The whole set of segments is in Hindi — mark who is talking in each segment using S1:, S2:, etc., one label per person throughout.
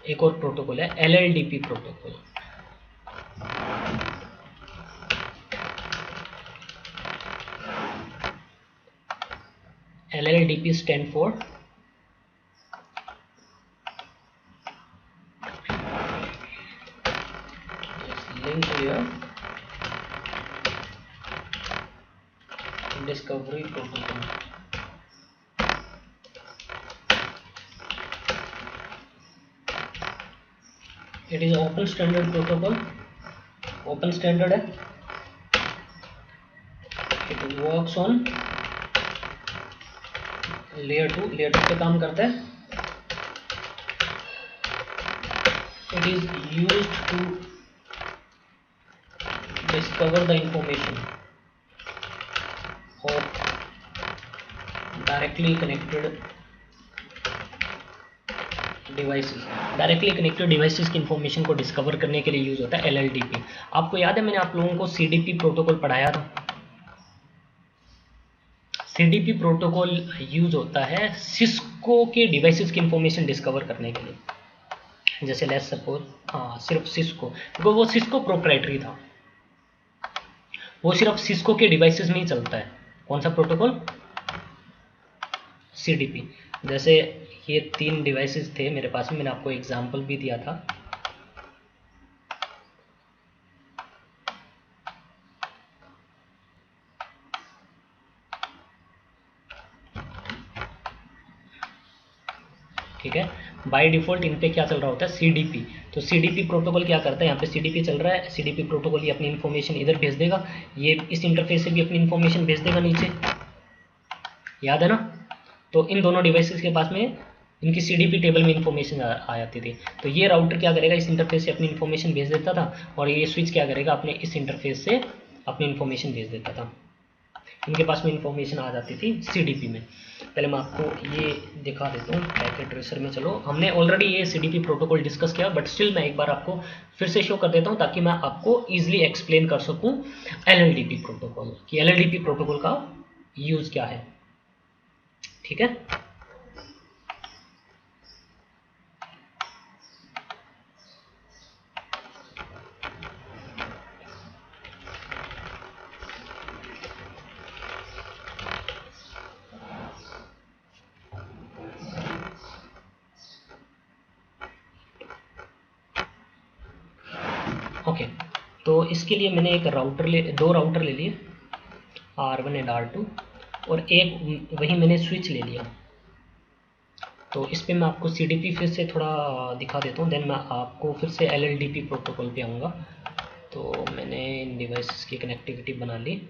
S1: एक और प्रोटोकॉल है LLDP protocol. LLDP stand for link here discovery protocol. It is open standard protocol, open standard है। इट वर्क्स ऑन लेयर 2 पे काम करता है। It is used to discover the information of directly connected devices. Directly connected devices की इंफॉर्मेशन को डिस्कवर करने के लिए यूज होता है LLDP। आपको याद है मैंने आप लोगों को CDP प्रोटोकॉल पढ़ाया था। CDP प्रोटोकॉल यूज होता है सिस्को के डिवाइसेस की इंफॉर्मेशन डिस्कवर करने के लिए। जैसे लेट्स सपोज सिर्फ सिस्को, क्योंकि वो सिस्को प्रोप्राइटरी था, वो सिर्फ सिस्को के डिवाइसेस में ही चलता है। कौन सा प्रोटोकॉल? CDP। जैसे ये 3 डिवाइसेस थे मेरे पास में, मैंने आपको एग्जांपल भी दिया था। ठीक है, बाय डिफॉल्ट इन पे क्या चल रहा होता है? CDP। तो CDP प्रोटोकॉल क्या करता है, यहाँ पे CDP चल रहा है। CDP प्रोटोकॉल ये अपनी इन्फॉर्मेशन इधर भेज देगा, ये इस इंटरफेस से भी अपनी इन्फॉर्मेशन भेज देगा नीचे, याद है ना? तो इन दोनों डिवाइसेस के पास में इनकी CDP टेबल में इंफॉर्मेशन आ जाती थी। तो ये राउटर क्या करेगा, इस इंटरफेस से अपनी इन्फॉर्मेशन भेज देता था, और ये स्विच क्या करेगा, अपने इस इंटरफेस से अपनी इन्फॉर्मेशन भेज देता था। इनके पास में इंफॉर्मेशन आ जाती थी CDP में। पहले मैं आपको ये दिखा देता हूँ पैकेट ट्रेसर में। चलो, हमने ऑलरेडी ये CDP प्रोटोकॉल डिस्कस किया, बट स्टिल मैं एक बार आपको फिर से शो कर देता हूँ ताकि मैं आपको ईजिली एक्सप्लेन कर सकूँ LLDP प्रोटोकॉल कि LLDP प्रोटोकॉल का यूज क्या है। ठीक है, ओके। तो इसके लिए मैंने दो राउटर ले लिए, R1 एंड R2, और एक वही मैंने स्विच ले लिया। तो इस पे मैं आपको CDP फिर से थोड़ा दिखा देता हूँ, देन मैं आपको फिर से LLDP प्रोटोकॉल पे आऊँगा। तो मैंने इन डिवाइसेस की कनेक्टिविटी बना ली।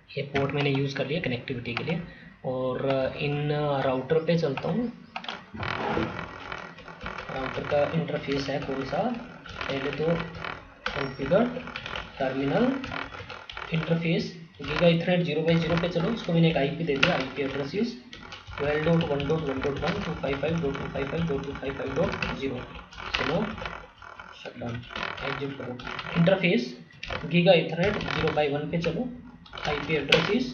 S1: ये पोर्ट मैंने यूज़ कर लिया कनेक्टिविटी के लिए, और इन राउटर पे चलता हूँ। राउटर का इंटरफेस है कौन सा, पहले तो configure terminal interface giga Ethernet 0x0 पे चलो। इसको मैंने एक IP दे दिया, IP एड्रेस इज 12.1.1.255.255.255.0। चलो शटडाउन, एग्जिट करो। इंटरफेस गीगा इथरनेट 0x1 पे चलो, IP एड्रेस इज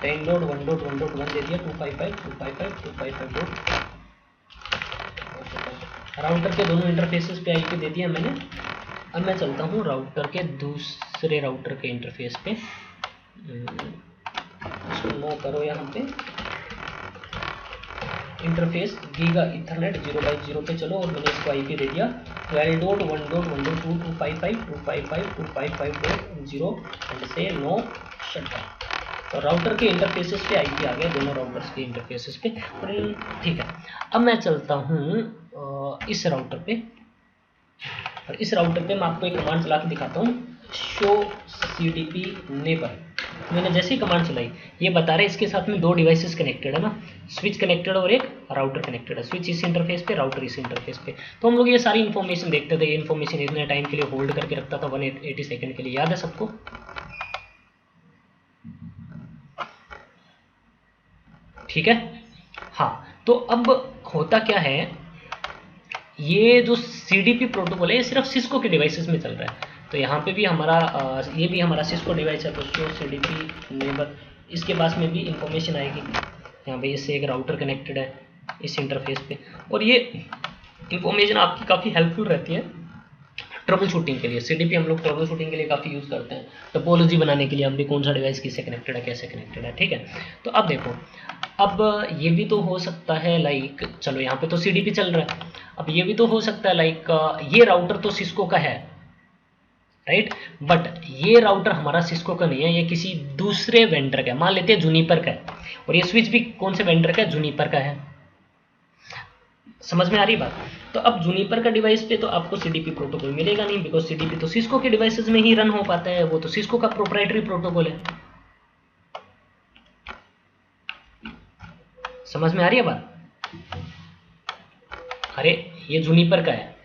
S1: 10.1.1.1 दे दिया, 255.255.255. राउटर के दोनों इंटरफेसेस पे IP दे दिया मैंने। अब मैं चलता हूँ राउटर के दूसरे राउटर के इंटरफेस पे। इसको नो करो, यहाँ पे इंटरफेस गीगा इथरनेट 0x0 पे चलो, और मैंने इसको IP दे दिया 12.1.1.2.255.255.255.0 एंड से नो शटडाउन। तो राउटर के इंटरफेसेस पे IP आ गया, दोनों राउटर्स के इंटरफेसेस पे। ठीक है, अब मैं चलता हूँ इस राउटर पे, और इस राउटर पे मैं आपको एक कमांड चला के दिखाता हूँ, शो CDP नेबर। मैंने जैसे ही कमांड चलाई, ये बता रहा है इसके साथ में 2 डिवाइसेस कनेक्टेड है ना, स्विच कनेक्टेड और एक राउटर कनेक्टेड है। स्विच इस इंटरफेस पे, राउटर इस इंटरफेस पे। तो हम लोग ये सारी इन्फॉर्मेशन देखते थे। ये इन्फॉर्मेशन इतने टाइम के लिए होल्ड करके रखता था, 180 सेकेंड के लिए, याद है सबको? ठीक है, हाँ। तो अब होता क्या है, ये जो CDP प्रोटोकॉल है ये सिर्फ सिस्को के डिवाइसेस में चल रहा है। तो यहाँ पे भी हमारा ये भी हमारा सिस्को डिवाइस है, तो शो CDP नेबर, इसके पास में भी इंफॉर्मेशन आएगी। यहाँ पे इससे एक राउटर कनेक्टेड है इस इंटरफेस पे, और ये इंफॉर्मेशन आपकी काफ़ी हेल्पफुल रहती है ट्रबल शूटिंग के लिए। सीडीपी हम लोग ट्रबल शूटिंग के लिए काफ़ी यूज़ करते हैं, टोपोलॉजी बनाने के लिए हम भी कौन सा डिवाइस किससे कनेक्टेड है, कैसे कनेक्टेड है, ठीक है। तो अब देखो, अब ये भी तो हो सकता है लाइक, चलो यहाँ पे तो सीडीपी चल रहा है, अब ये भी तो हो सकता है लाइक ये राउटर तो सिस्को का है, राइट, बट ये राउटर हमारा सिस्को का नहीं है, ये किसी दूसरे वेंडर का है, मान लेते हैं जूनिपर का है, और ये स्विच भी कौन से वेंडर का है, जूनिपर का है। समझ में आ रही बात। तो अब जूनिपर का डिवाइस पे तो आपको सीडीपी प्रोटोकॉल मिलेगा नहीं, बिकॉज सीडीपी तो सिस्को के डिवाइसेस में ही रन हो पाता है, वो तो सिस्को का प्रोप्राइटरी प्रोटोकॉल है। समझ में आ रही है बात। अरे ये जूनिपर का है,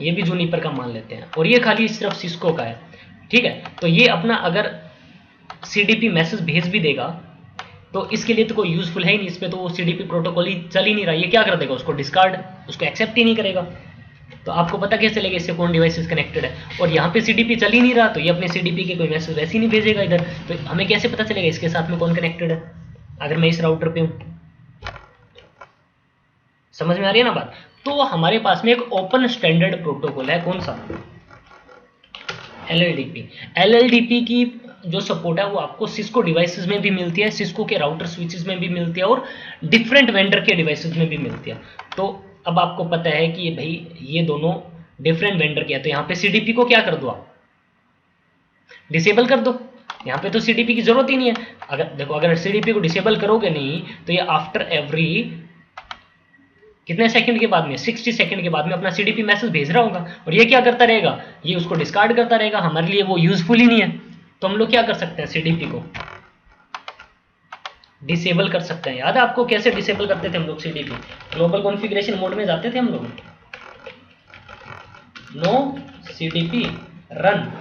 S1: ये भी जूनिपर का मान लेते हैं, और ये खाली सिर्फ सिस्को का है, ठीक है। तो ये अपना अगर सीडीपी मैसेज भेज भी देगा तो इसके लिए तो कोई यूजफुल है ही नहीं, इस पर तो वो सीडीपी प्रोटोकॉल ही चल ही नहीं रहा, ये क्या कर देगा, उसको डिस्कार्ड, उसको एक्सेप्ट ही नहीं करेगा। तो आपको पता कैसे चलेगा इससे कौन डिवाइसेस कनेक्टेड है, और यहाँ पे सीडीपी चल ही नहीं रहा, तो ये अपने सीडीपी के कोई मैसेज वैसे ही नहीं भेजेगा इधर, तो हमें कैसे पता चलेगा इसके साथ में कौन कनेक्टेड है अगर मैं इस राउटर पे हूँ। समझ में आ रही है ना बात। तो हमारे पास में एक ओपन स्टैंडर्ड प्रोटोकॉल है, कौन सा, एलएलडीपी। एलएलडीपी की जो सपोर्ट है वो आपको सिस्को डिवाइसेस में भी मिलती है, सिस्को के राउटर स्विचेस में भी मिलती है, और डिफरेंट वेंडर के डिवाइसेस में भी मिलती है। तो अब आपको पता है कि भाई ये दोनों डिफरेंट वेंडर के हैं, तो यहाँ पे सीडीपी को क्या कर दो, आप डिसेबल कर दो, यहाँ पे तो सीडीपी की जरूरत ही नहीं है। अगर देखो, अगर सीडीपी को डिसेबल करोगे नहीं तो ये आफ्टर एवरी कितने सेकंड के बाद में, 60 सेकंड के बाद में अपना सीडीपी मैसेज भेज रहा होगा, और ये क्या करता रहेगा, ये उसको डिस्कार्ड करता रहेगा, हमारे लिए वो यूजफुल ही नहीं है। तो हम लोग क्या कर सकते हैं, सीडीपी को डिसेबल कर सकते हैं। याद है आपको कैसे डिसेबल करते थे हम लोग सीडीपी, ग्लोबल कॉन्फ़िगरेशन मोड में जाते थे हम लोग, नो सीडीपी रन,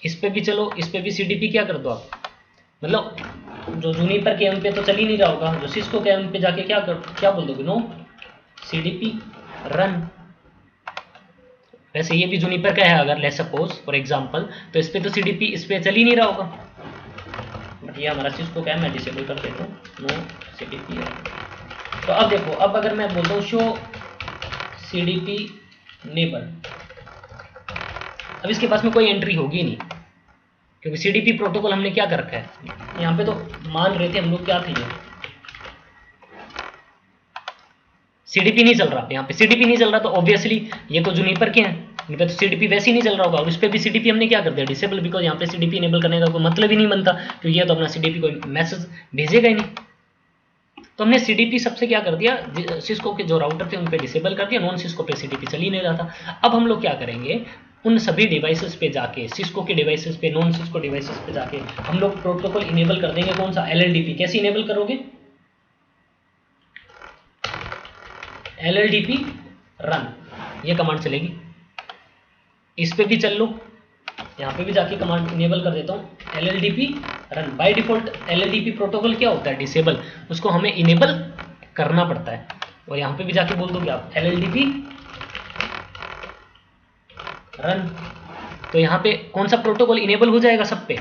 S1: इस पे भी चलो, इस पे भी सीडीपी क्या कर दो आप, मतलब जो जूनिपर के एम पे तो चल ही नहीं रहा होगा, जो सिस्को के एम पे जाके क्या बोल दोगे, नो सीडीपी रन। वैसे ये भी जूनिपर का है अगर लेट्स सपोज फॉर एग्जांपल, तो इस पे तो सीडीपी इस पे चल ही नहीं रहा होगा, बट ये हमारा सिस्को का है, मैं डिसेबल कर देता हूँ, नो सीडीपी रन। तो अब देखो, अब अगर मैं बोलता हूँ शो सीडीपी नेबर, अब इसके पास में कोई एंट्री होगी नहीं, क्योंकि सीडीपी प्रोटोकॉल हमने क्या कर रखा है यहाँ पे, तो मान रहे थे हम लोग क्या थे, ये सीडीपी नहीं चल रहा, यहाँ पे सीडीपी नहीं चल रहा, तो ऑब्वियसली ये तो जूनिपर के हैं, इन पे तो सीडीपी वैसे ही नहीं चल रहा होगा, और उस पर भी सीडीपी हमने क्या कर दिया, डिसेबल, बिकॉज यहाँ पे सीडीपी इनेबल करने का कोई मतलब ही नहीं बनता, क्योंकि ये तो अपना सीडीपी कोई मैसेज भेजेगा ही नहीं। तो हमने सीडीपी सबसे क्या कर दिया, सिस्को के जो राउटर थे उन पे डिसेबल कर दिया, नॉन सिस्को पे सीडीपी चल ही नहीं रहा था। अब हम लोग क्या करेंगे, उन सभी डिवाइसेस पे जाके, सिस्को के डिवाइसेस पे, नॉन सिस्को डिवाइसेस पे जाके हम लोग प्रोटोकॉल इनेबल कर देंगे, कौन सा, एलएलडीपी। कैसे इनेबल करोगे, एलएलडीपी रन, ये कमांड चलेगी, इस पे भी चल लो, यहाँ पे भी जाके कमांड इनेबल कर देता हूँ, एलएलडीपी रन। बाय डिफॉल्ट एलएलडीपी प्रोटोकॉल क्या होता है, डिसेबल, उसको हमें इनेबल करना पड़ता है, और यहाँ पे भी जाके बोल दोगे आप एलएलडीपी रन, तो यहाँ पे कौन सा प्रोटोकॉल इनेबल हो जाएगा, सब पे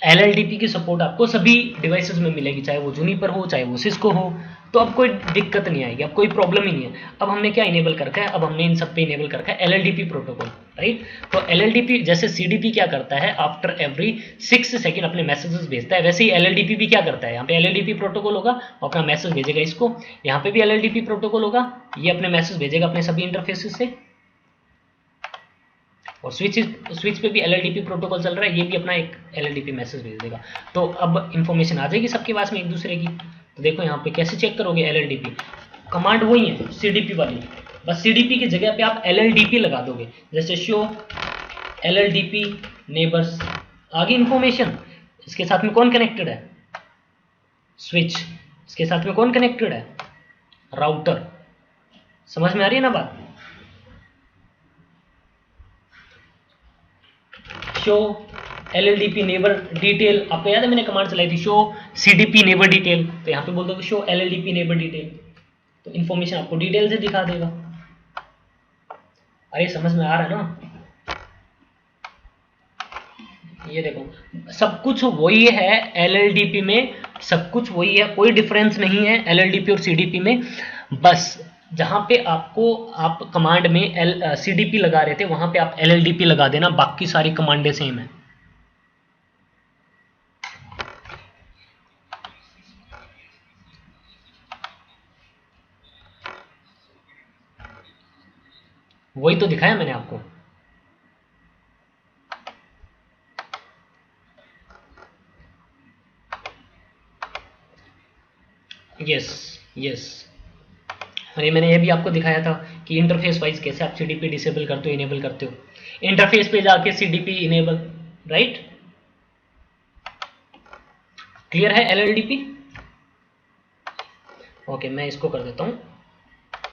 S1: एलएलडीपी की सपोर्ट आपको सभी डिवाइसेस में मिलेगी, चाहे वो जूनिपर हो चाहे वो सिस्को हो, तो अब कोई दिक्कत नहीं आएगी, अब कोई प्रॉब्लम ही नहीं है। अब हमने क्या इनेबल कर रखा है, अब हमने इन सब पे इनेबल कर रखा है एलएलडीपी प्रोटोकॉल, राइट। तो एलएलडीपी जैसे सीडीपी क्या करता है, आफ्टर एवरी 6 सेकंड अपने मैसेजेस भेजता है, वैसे ही एलएलडीपी भी क्या करता है, यहाँ पे एलएलडीपी प्रोटोकॉल होगा, अपना मैसेज भेजेगा इसको, यहाँ पे भी एलएलडीपी प्रोटोकॉल होगा, ये अपने मैसेज भेजेगा अपने सभी इंटरफेसेस से, और स्विच पे भी एलएलडीपी प्रोटोकॉल चल रहा है, ये भी अपना एक एलएलडीपी मैसेज भेज देगा। तो अब इंफॉर्मेशन आ जाएगी सबके पास में एक दूसरे की। तो देखो यहाँ पे कैसे चेक करोगे, एलएलडीपी कमांड वही है सीडीपी वाली, बस सीडीपी की जगह पे आप एलएलडीपी लगा दोगे, जैसे शो एलएलडीपी नेबर्स, आगे इंफॉर्मेशन, इसके साथ में कौन कनेक्टेड है, स्विच, इसके साथ में कौन कनेक्टेड है, राउटर। समझ में आ रही है ना बात। शो एलएलडीपी नेबर डिटेल, आपको याद है मैंने कमांड चलाई थी, शो सीडीपी नेबर डिटेल, तो यहाँ पे बोल दो शो एलएलडीपी नेबर डिटेल, तो इन्फॉर्मेशन आपको डिटेल से दिखा देगा। अरे समझ में आ रहा है ना, ये देखो सब कुछ वही है LLDP में, सब कुछ वही है, कोई डिफरेंस नहीं है LLDP और CDP में। बस जहां पे आपको आप कमांड में CDP लगा रहे थे वहां पे आप LLDP लगा देना, बाकी सारी कमांडें सेम है। वही तो दिखाया मैंने आपको। यस यस, अरे मैंने ये भी आपको दिखाया था कि इंटरफेस वाइज कैसे आप CDP डिसेबल करते हो, इनेबल करते हो। इंटरफेस पे जाके CDP इनेबल, राइट। क्लियर है LLDP? ओके, मैं इसको कर देता हूँ